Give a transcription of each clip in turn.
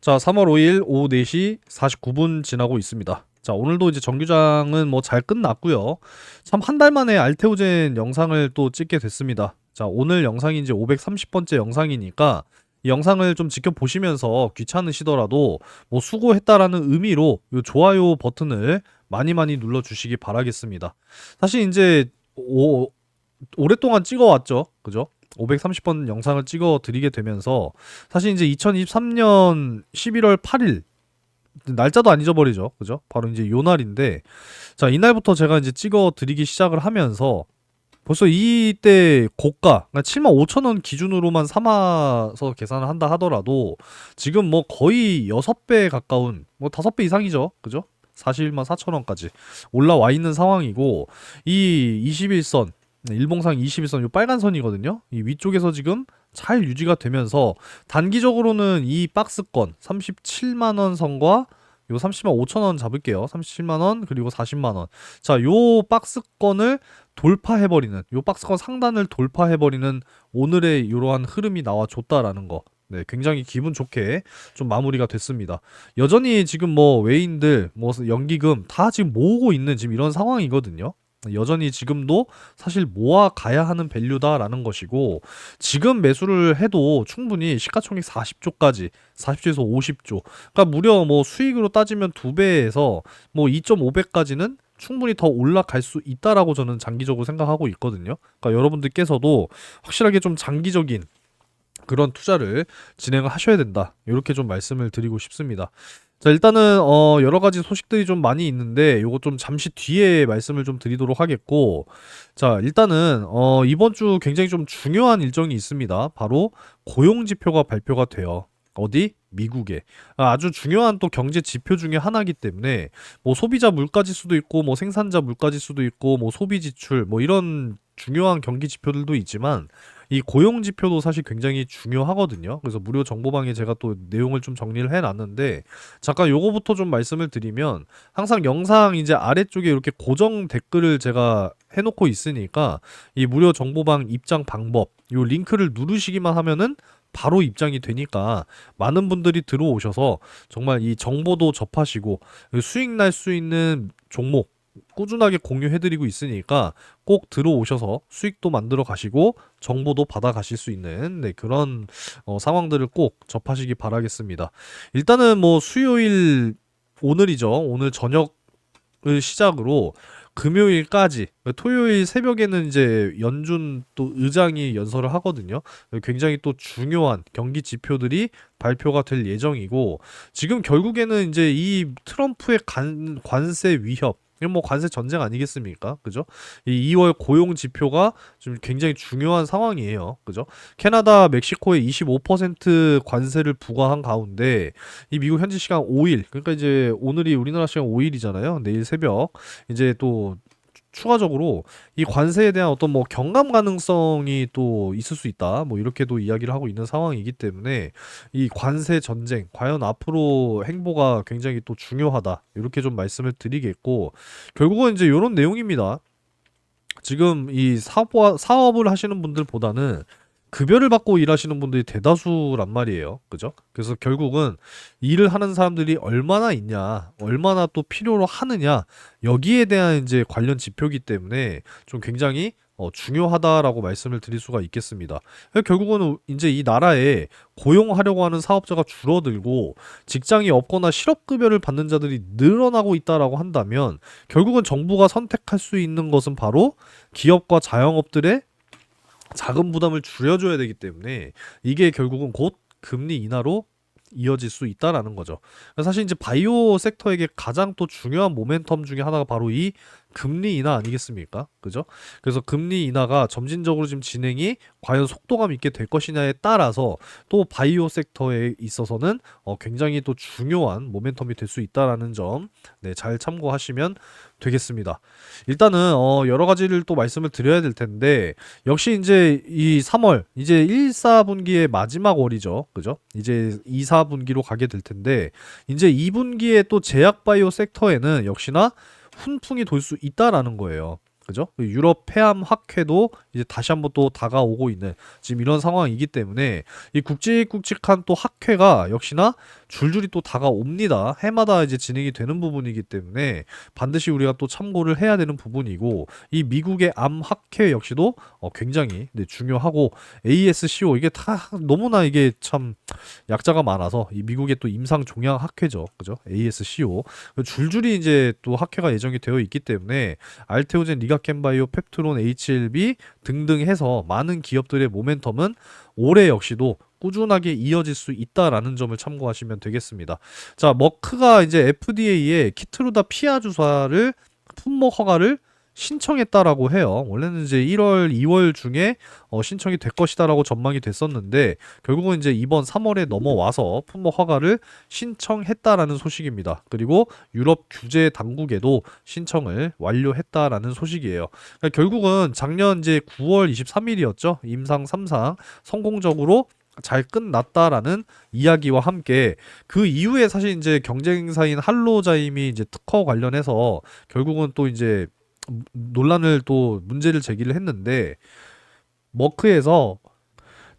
자, 3월 5일 오후 4시 49분 지나고 있습니다. 자, 오늘도 이제 정규장은 뭐 잘 끝났고요. 참 한 달 만에 알테오젠 영상을 또 찍게 됐습니다. 자, 오늘 영상이 이제 530번째 영상이니까 이 영상을 좀 지켜보시면서 귀찮으시더라도 뭐 수고했다라는 의미로 요 좋아요 버튼을 많이 눌러주시기 바라겠습니다. 사실 이제 오랫동안 찍어왔죠. 그죠? 530번 영상을 찍어 드리게 되면서 사실 이제 2023년 11월 8일 날짜도 안 잊어버리죠. 그죠? 바로 이제 요 날인데 자, 이날부터 제가 이제 찍어 드리기 시작을 하면서 벌써 이때 고가 그러니까 75,000원 기준으로만 삼아서 계산을 한다 하더라도 지금 뭐 거의 6배 가까운 뭐 5배 이상이죠. 그죠? 41만 4천원까지 올라와 있는 상황이고 이 21선 일봉상 21선 요 빨간 선이거든요. 이 위쪽에서 지금 잘 유지가 되면서 단기적으로는 이 박스권 37만원 선과 요 30만 5천원 잡을게요. 37만원 그리고 40만원. 자, 요 박스권을 돌파해버리는 요 박스권 상단을 돌파해버리는 오늘의 이러한 흐름이 나와줬다라는 거. 네, 굉장히 기분 좋게 좀 마무리가 됐습니다. 여전히 지금 뭐 외인들, 뭐 연기금 다 지금 모으고 있는 지금 이런 상황이거든요. 여전히 지금도 사실 모아 가야 하는 밸류다라는 것이고 지금 매수를 해도 충분히 시가총액 40조까지 40조에서 50조 그러니까 무려 뭐 수익으로 따지면 2배에서 뭐 2.5배까지는 충분히 더 올라갈 수 있다라고 저는 장기적으로 생각하고 있거든요. 그러니까 여러분들께서도 확실하게 좀 장기적인 그런 투자를 진행을 하셔야 된다. 이렇게 좀 말씀을 드리고 싶습니다. 자, 일단은 여러 가지 소식들이 좀 많이 있는데 요거 좀 잠시 뒤에 말씀을 좀 드리도록 하겠고 자, 일단은 이번 주 굉장히 좀 중요한 일정이 있습니다. 바로 고용 지표가 발표가 돼요. 어디? 미국에. 아주 중요한 또 경제 지표 중에 하나이기 때문에 뭐 소비자 물가 지수도 있고 뭐 생산자 물가 지수도 있고 뭐 소비 지출 뭐 이런 중요한 경기 지표들도 있지만 이 고용 지표도 사실 굉장히 중요하거든요. 그래서 무료 정보방에 제가 또 내용을 좀 정리를 해놨는데 잠깐 요거부터 좀 말씀을 드리면 항상 영상 이제 아래쪽에 이렇게 고정 댓글을 제가 해놓고 있으니까 이 무료 정보방 입장 방법 요 링크를 누르시기만 하면은 바로 입장이 되니까 많은 분들이 들어오셔서 정말 이 정보도 접하시고 수익 날 수 있는 종목 꾸준하게 공유해드리고 있으니까 꼭 들어오셔서 수익도 만들어 가시고 정보도 받아 가실 수 있는 네, 그런 상황들을 꼭 접하시기 바라겠습니다. 일단은 뭐 수요일 오늘이죠. 오늘 저녁을 시작으로 금요일까지 토요일 새벽에는 이제 연준 또 의장이 연설을 하거든요. 굉장히 또 중요한 경기 지표들이 발표가 될 예정이고 지금 결국에는 이제 이 트럼프의 관세 위협 이건 뭐 관세 전쟁 아니겠습니까? 그죠? 이 2월 고용 지표가 좀 굉장히 중요한 상황이에요. 그죠? 캐나다, 멕시코에 25% 관세를 부과한 가운데 이 미국 현지 시간 5일, 그러니까 이제 오늘이 우리나라 시간 5일이잖아요. 내일 새벽 이제 또 추가적으로 이 관세에 대한 어떤 뭐 경감 가능성이 또 있을 수 있다. 뭐 이렇게도 이야기를 하고 있는 상황이기 때문에 이 관세 전쟁 과연 앞으로 행보가 굉장히 또 중요하다. 이렇게 좀 말씀을 드리겠고 결국은 이제 이런 내용입니다. 지금 이 사업을 하시는 분들보다는 급여를 받고 일하시는 분들이 대다수란 말이에요. 그죠? 그래서 결국은 일을 하는 사람들이 얼마나 있냐, 얼마나 또 필요로 하느냐, 여기에 대한 이제 관련 지표이기 때문에 좀 굉장히 중요하다라고 말씀을 드릴 수가 있겠습니다. 결국은 이제 이 나라에 고용하려고 하는 사업자가 줄어들고 직장이 없거나 실업급여를 받는 자들이 늘어나고 있다라고 한다면 결국은 정부가 선택할 수 있는 것은 바로 기업과 자영업들의 자금 부담을 줄여줘야 되기 때문에 이게 결국은 곧 금리 인하로 이어질 수 있다라는 거죠. 사실 이제 바이오 섹터에게 가장 또 중요한 모멘텀 중에 하나가 바로 이 금리 인하 아니겠습니까? 그죠? 그래서 금리 인하가 점진적으로 지금 진행이 과연 속도감 있게 될 것이냐에 따라서 또 바이오 섹터에 있어서는 굉장히 또 중요한 모멘텀이 될 수 있다라는 점, 네, 잘 참고하시면 되겠습니다. 일단은 여러 가지를 또 말씀을 드려야 될 텐데 역시 이제 이 3월 이제 1, 4분기의 마지막 월이죠. 그죠? 이제 2, 4분기로 가게 될 텐데 이제 2분기에 또 제약 바이오 섹터에는 역시나 훈풍이 돌 수 있다라는 거예요. 그죠? 유럽 폐암 학회도 이제 다시 한번 또 다가오고 있는 지금 이런 상황이기 때문에 이 굵직굵직한 또 학회가 역시나 줄줄이 또 다가옵니다. 해마다 이제 진행이 되는 부분이기 때문에 반드시 우리가 또 참고를 해야 되는 부분이고, 이 미국의 암 학회 역시도 굉장히 중요하고, ASCO 이게 다 너무나 이게 참 약자가 많아서 이 미국의 또 임상 종양 학회죠. 그죠? ASCO 줄줄이 이제 또 학회가 예정이 되어 있기 때문에 알테오젠, 리가켄바이오, 펩트론, HLB 등등 해서 많은 기업들의 모멘텀은 올해 역시도 꾸준하게 이어질 수 있다라는 점을 참고하시면 되겠습니다. 자, 머크가 이제 FDA에 키트루다 피하 주사를 품목 허가를 신청했다라고 해요. 원래는 이제 1월, 2월 중에 신청이 될 것이다라고 전망이 됐었는데 결국은 이제 이번 3월에 넘어와서 품목 허가를 신청했다라는 소식입니다. 그리고 유럽 규제 당국에도 신청을 완료했다라는 소식이에요. 그러니까 결국은 작년 이제 9월 23일이었죠. 임상 3상 성공적으로 잘 끝났다라는 이야기와 함께 그 이후에 사실 이제 경쟁사인 할로자임이 이제 특허 관련해서 결국은 또 이제 논란을 또 문제를 제기를 했는데 머크에서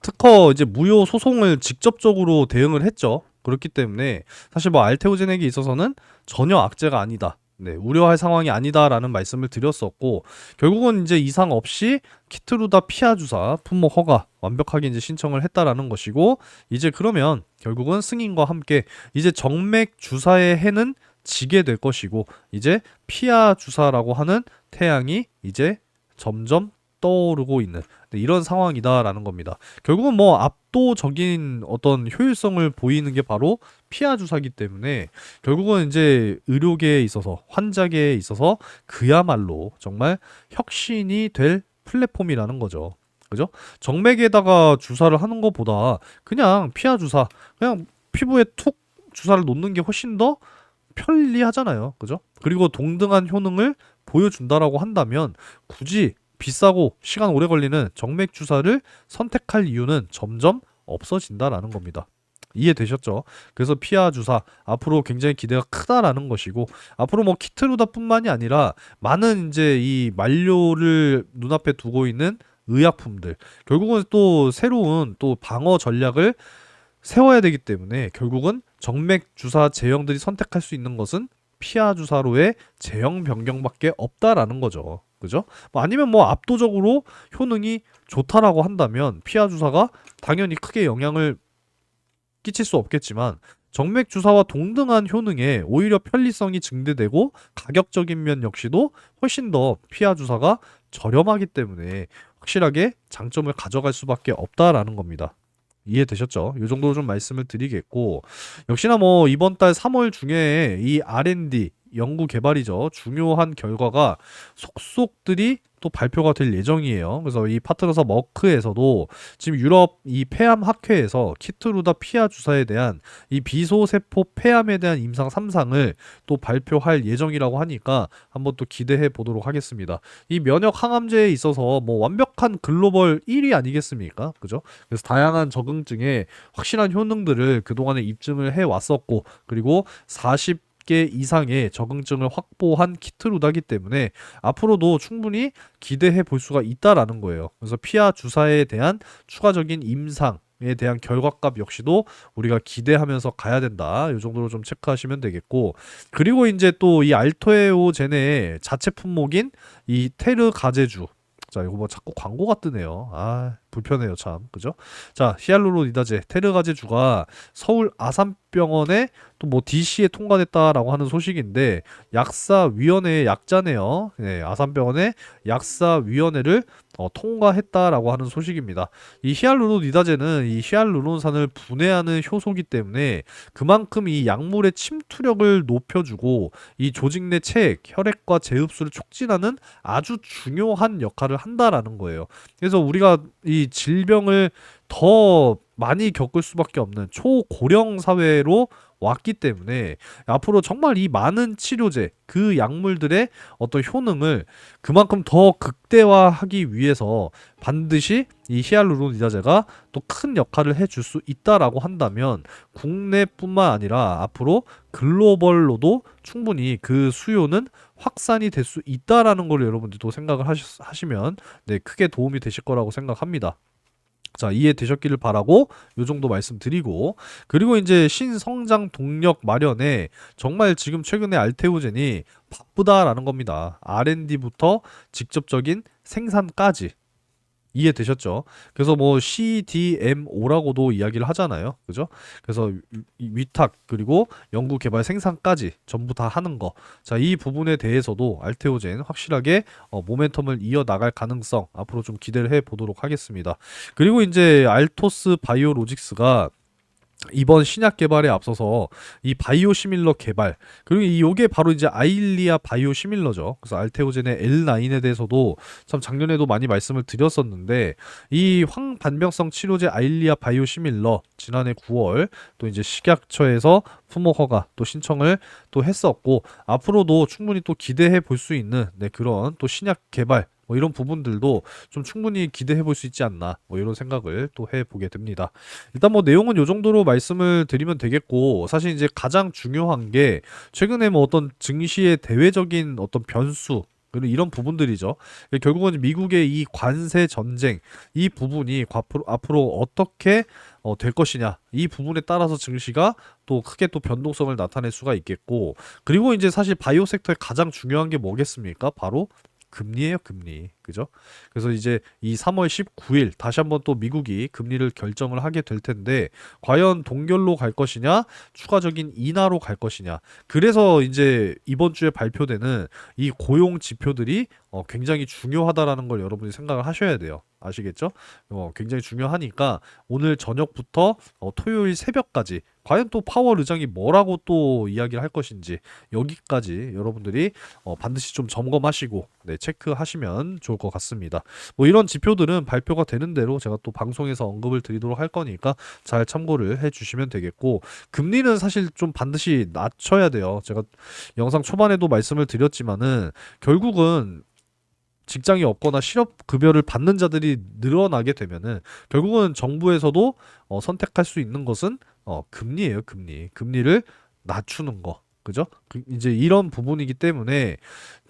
특허 이제 무효 소송을 직접적으로 대응을 했죠. 그렇기 때문에 사실 뭐 알테오젠에게 있어서는 전혀 악재가 아니다. 네, 우려할 상황이 아니다라는 말씀을 드렸었고 결국은 이제 이상 없이 키트루다 피하 주사 품목 허가 완벽하게 이제 신청을 했다라는 것이고 이제 그러면 결국은 승인과 함께 이제 정맥 주사의 해는 지게 될 것이고 이제 피하 주사라고 하는 태양이 이제 점점 떠오르고 있는 이런 상황이다라는 겁니다. 결국은 뭐 압도적인 어떤 효율성을 보이는 게 바로 피하 주사기 때문에 결국은 이제 의료계에 있어서 환자계에 있어서 그야말로 정말 혁신이 될 플랫폼이라는 거죠. 그죠? 정맥에다가 주사를 하는 것보다 그냥 피하 주사, 그냥 피부에 툭 주사를 놓는 게 훨씬 더 편리하잖아요. 그죠? 그리고 동등한 효능을 보여준다라고 한다면 굳이 비싸고 시간 오래 걸리는 정맥 주사를 선택할 이유는 점점 없어진다라는 겁니다. 이해되셨죠? 그래서 피하 주사 앞으로 굉장히 기대가 크다라는 것이고 앞으로 뭐 키트루다뿐만이 아니라 많은 이제 이 만료를 눈앞에 두고 있는 의약품들 결국은 또 새로운 또 방어 전략을 세워야 되기 때문에 결국은 정맥 주사 제형들이 선택할 수 있는 것은 피하 주사로의 제형 변경밖에 없다라는 거죠. 그죠? 뭐 아니면 뭐 압도적으로 효능이 좋다라고 한다면 피하 주사가 당연히 크게 영향을 끼칠 수 없겠지만 정맥 주사와 동등한 효능에 오히려 편리성이 증대되고 가격적인 면 역시도 훨씬 더 피하 주사가 저렴하기 때문에 확실하게 장점을 가져갈 수밖에 없다라는 겁니다. 이해되셨죠? 이 정도로 좀 말씀을 드리겠고 역시나 뭐 이번 달 3월 중에 이 R&D 연구 개발이죠. 중요한 결과가 속속들이 또 발표가 될 예정이에요. 그래서 이 파트너사 머크에서도 지금 유럽 이 폐암 학회에서 키트루다 피하 주사에 대한 이 비소세포 폐암에 대한 임상 3상을 또 발표할 예정이라고 하니까 한번 또 기대해 보도록 하겠습니다. 이 면역 항암제에 있어서 뭐 완벽한 글로벌 1위 아니겠습니까? 그죠? 그래서 다양한 적응증에 확실한 효능들을 그동안에 입증을 해 왔었고 그리고 40개 이상의 적응증을 확보한 키트루다기 때문에 앞으로도 충분히 기대해 볼 수가 있다라는 거예요. 그래서 피하 주사에 대한 추가적인 임상에 대한 결과값 역시도 우리가 기대하면서 가야 된다. 이 정도로 좀 체크하시면 되겠고 그리고 이제 또 이 알토에오젠의 자체 품목인 이 테르가제주 자 이거 뭐 자꾸 광고가 뜨네요. 아 불편해요 참 그죠? 자 히알루로니다제 테르가제주가 서울 아산병원에 또 뭐 DC에 통과됐다라고 하는 소식인데 약사위원회의 약자네요. 네, 아산병원의 약사위원회를 통과했다라고 하는 소식입니다. 이 히알루로니다제는 이 히알루론산을 분해하는 효소기 때문에 그만큼 이 약물의 침투력을 높여주고 이 조직 내 체액, 혈액과 재흡수를 촉진하는 아주 중요한 역할을 한다라는 거예요. 그래서 우리가 이 질병을 더 많이 겪을 수밖에 없는 초고령 사회로 왔기 때문에 앞으로 정말 이 많은 치료제, 그 약물들의 어떤 효능을 그만큼 더 극대화하기 위해서 반드시 이 히알루론이다제가 또 큰 역할을 해줄 수 있다라고 한다면 국내뿐만 아니라 앞으로 글로벌로도 충분히 그 수요는 확산이 될 수 있다라는 걸 여러분들도 생각을 하시면 네, 크게 도움이 되실 거라고 생각합니다. 자, 이해되셨기를 바라고 요 정도 말씀드리고, 그리고 이제 신성장 동력 마련에 정말 지금 최근에 알테오젠이 바쁘다라는 겁니다. R&D부터 직접적인 생산까지. 이해되셨죠? 그래서 뭐 CDMO라고도 이야기를 하잖아요. 그죠? 그래서 위탁 그리고 연구 개발 생산까지 전부 다 하는 거. 자, 이 부분에 대해서도 알테오젠 확실하게 모멘텀을 이어 나갈 가능성 앞으로 좀 기대를 해 보도록 하겠습니다. 그리고 이제 알토스 바이오로직스가 이번 신약 개발에 앞서서 이 바이오 시밀러 개발, 그리고 요게 바로 이제 아일리아 바이오 시밀러죠. 그래서 알테오젠의 L9에 대해서도 참 작년에도 많이 말씀을 드렸었는데, 이 황반병성 치료제 아일리아 바이오 시밀러 지난해 9월 또 이제 식약처에서 품목 허가 또 신청을 또 했었고, 앞으로도 충분히 또 기대해 볼 수 있는 네, 그런 또 신약 개발 뭐 이런 부분들도 좀 충분히 기대해 볼 수 있지 않나, 뭐 이런 생각을 또 해보게 됩니다. 일단 뭐 내용은 요 정도로 말씀을 드리면 되겠고, 사실 이제 가장 중요한 게 최근에 뭐 어떤 증시의 대외적인 어떤 변수 그리고 이런 부분들이죠. 결국은 미국의 이 관세 전쟁, 이 부분이 앞으로 어떻게 될 것이냐, 이 부분에 따라서 증시가 또 크게 또 변동성을 나타낼 수가 있겠고, 그리고 이제 사실 바이오 섹터에 가장 중요한 게 뭐겠습니까? 바로 금리예요, 금리. 그죠? 그래서 이제 이 3월 19일 다시 한번 또 미국이 금리를 결정을 하게 될 텐데, 과연 동결로 갈 것이냐, 추가적인 인하로 갈 것이냐. 그래서 이제 이번 주에 발표되는 이 고용 지표들이 굉장히 중요하다라는 걸 여러분이 생각을 하셔야 돼요. 아시겠죠? 굉장히 중요하니까 오늘 저녁부터 토요일 새벽까지 과연 또 파월 의장이 뭐라고 또 이야기를 할 것인지, 여기까지 여러분들이 반드시 좀 점검하시고 네, 체크하시면 좋을 것 같습니다. 뭐 이런 지표들은 발표가 되는 대로 제가 또 방송에서 언급을 드리도록 할 거니까 잘 참고를 해주시면 되겠고, 금리는 사실 좀 반드시 낮춰야 돼요. 제가 영상 초반에도 말씀을 드렸지만은 결국은 직장이 없거나 실업급여를 받는 자들이 늘어나게 되면은 결국은 정부에서도 선택할 수 있는 것은 금리예요, 금리. 금리를 낮추는 거. 그죠? 이제 이런 부분이기 때문에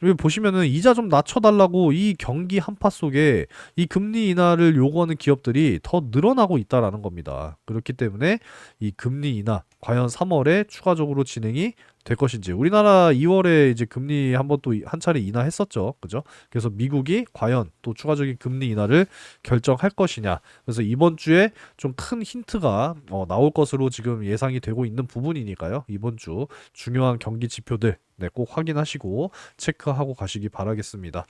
여기 보시면은 이자 좀 낮춰달라고 이 경기 한파 속에 이 금리 인하를 요구하는 기업들이 더 늘어나고 있다라는 겁니다. 그렇기 때문에 이 금리 인하 과연 3월에 추가적으로 진행이 될 것인지, 우리나라 2월에 이제 금리 한번 또 한 차례 인하했었죠. 그죠? 그래서 미국이 과연 또 추가적인 금리 인하를 결정할 것이냐. 그래서 이번 주에 좀 큰 힌트가 나올 것으로 지금 예상이 되고 있는 부분이니까요. 이번 주 중요한 경기 지표들 네, 꼭 확인하시고 체크하고 가시기 바라겠습니다.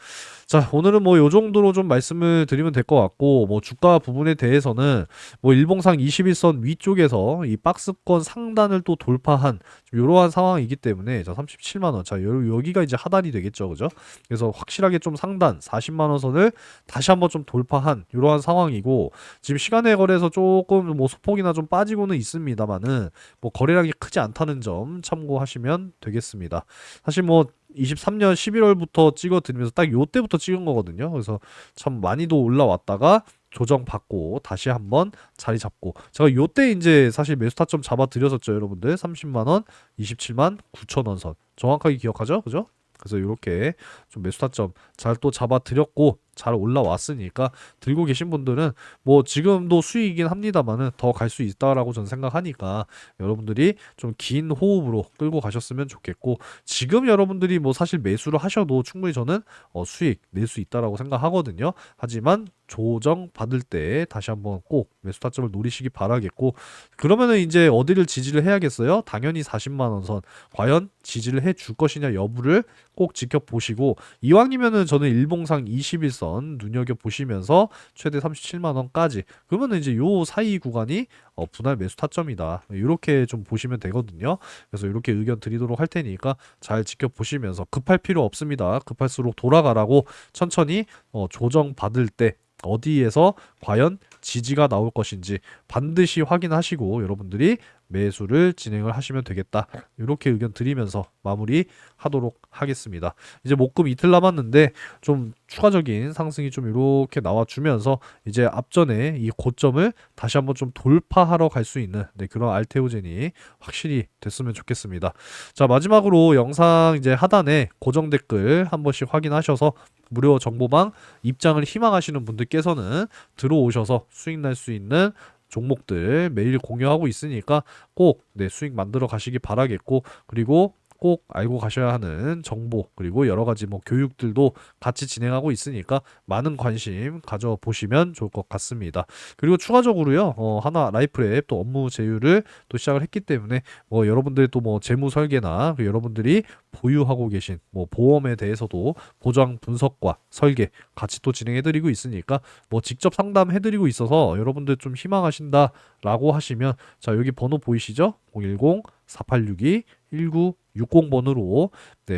자, 오늘은 뭐 요 정도로 좀 말씀을 드리면 될 것 같고, 뭐 주가 부분에 대해서는 뭐 일봉상 21선 위쪽에서 이 박스권 상단을 또 돌파한 이러한 상황이기 때문에, 자, 37만 원. 자, 여기가 이제 하단이 되겠죠. 그죠? 그래서 확실하게 좀 상단 40만 원 선을 다시 한번 좀 돌파한 이러한 상황이고, 지금 시간의 거래에서 조금 뭐 소폭이나 좀 빠지고는 있습니다만은 뭐 거래량이 크지 않다는 점 참고하시면 되겠습니다. 사실 뭐 23년 11월부터 찍어 드리면서 딱 요때부터 찍은 거거든요. 그래서 참 많이도 올라왔다가 조정받고 다시 한번 자리 잡고, 제가 요때 이제 사실 매수 타점 잡아 드렸었죠, 여러분들. 30만 원, 27만 9천 원 선. 정확하게 기억하죠? 그죠? 그래서 이렇게 좀 매수 타점 잘 또 잡아 드렸고 잘 올라왔으니까, 들고 계신 분들은 뭐 지금도 수익이긴 합니다만은 더 갈 수 있다라고 저는 생각하니까 여러분들이 좀 긴 호흡으로 끌고 가셨으면 좋겠고, 지금 여러분들이 뭐 사실 매수를 하셔도 충분히 저는 수익 낼 수 있다라고 생각하거든요. 하지만 조정 받을 때 다시 한번 꼭 매수 타점을 노리시기 바라겠고, 그러면은 이제 어디를 지지를 해야겠어요? 당연히 40만 원 선 과연 지지를 해 줄 것이냐 여부를 꼭 지켜보시고, 이왕이면은 저는 일봉상 21선 눈여겨보시면서 최대 37만 원까지, 그러면은 이제 요 사이 구간이 분할 매수 타점이다, 이렇게 좀 보시면 되거든요. 그래서 이렇게 의견 드리도록 할 테니까 잘 지켜보시면서, 급할 필요 없습니다. 급할수록 돌아가라고 천천히 조정 받을 때 어디에서 과연 지지가 나올 것인지 반드시 확인하시고 여러분들이 매수를 진행을 하시면 되겠다. 이렇게 의견 드리면서 마무리 하도록 하겠습니다. 이제 목금 이틀 남았는데 좀 추가적인 상승이 좀 이렇게 나와주면서 이제 앞전에 이 고점을 다시 한번 좀 돌파하러 갈 수 있는 그런 알테오젠이 확실히 됐으면 좋겠습니다. 자, 마지막으로 영상 이제 하단에 고정 댓글 한 번씩 확인하셔서 무료 정보방 입장을 희망하시는 분들께서는 들어오셔서 수익 날 수 있는 종목들 매일 공유하고 있으니까 꼭 수익 만들어 가시기 바라겠고, 그리고 꼭 알고 가셔야 하는 정보, 그리고 여러 가지 뭐 교육들도 같이 진행하고 있으니까 많은 관심 가져 보시면 좋을 것 같습니다. 그리고 추가적으로요, 하나 라이프랩 또 업무 제휴를 또 시작을 했기 때문에 뭐 여러분들 또 뭐 재무 설계나 여러분들이 보유하고 계신 뭐 보험에 대해서도 보장 분석과 설계 같이 또 진행해드리고 있으니까 뭐 직접 상담해드리고 있어서 여러분들 좀 희망하신다라고 하시면, 자, 여기 번호 보이시죠? 010-486-1960번으로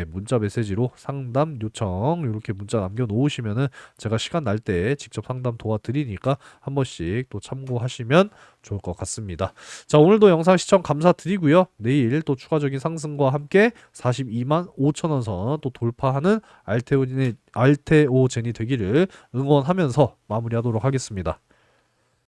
문자 메시지로 상담 요청 이렇게 문자 남겨놓으시면은 제가 시간 날 때 직접 상담 도와드리니까 한 번씩 또 참고하시면 좋을 것 같습니다. 자, 오늘도 영상 시청 감사드리고요. 내일 또 추가적인 상승과 함께 42만 5천원 선 또 돌파하는 알테오젠이 되기를 응원하면서 마무리하도록 하겠습니다.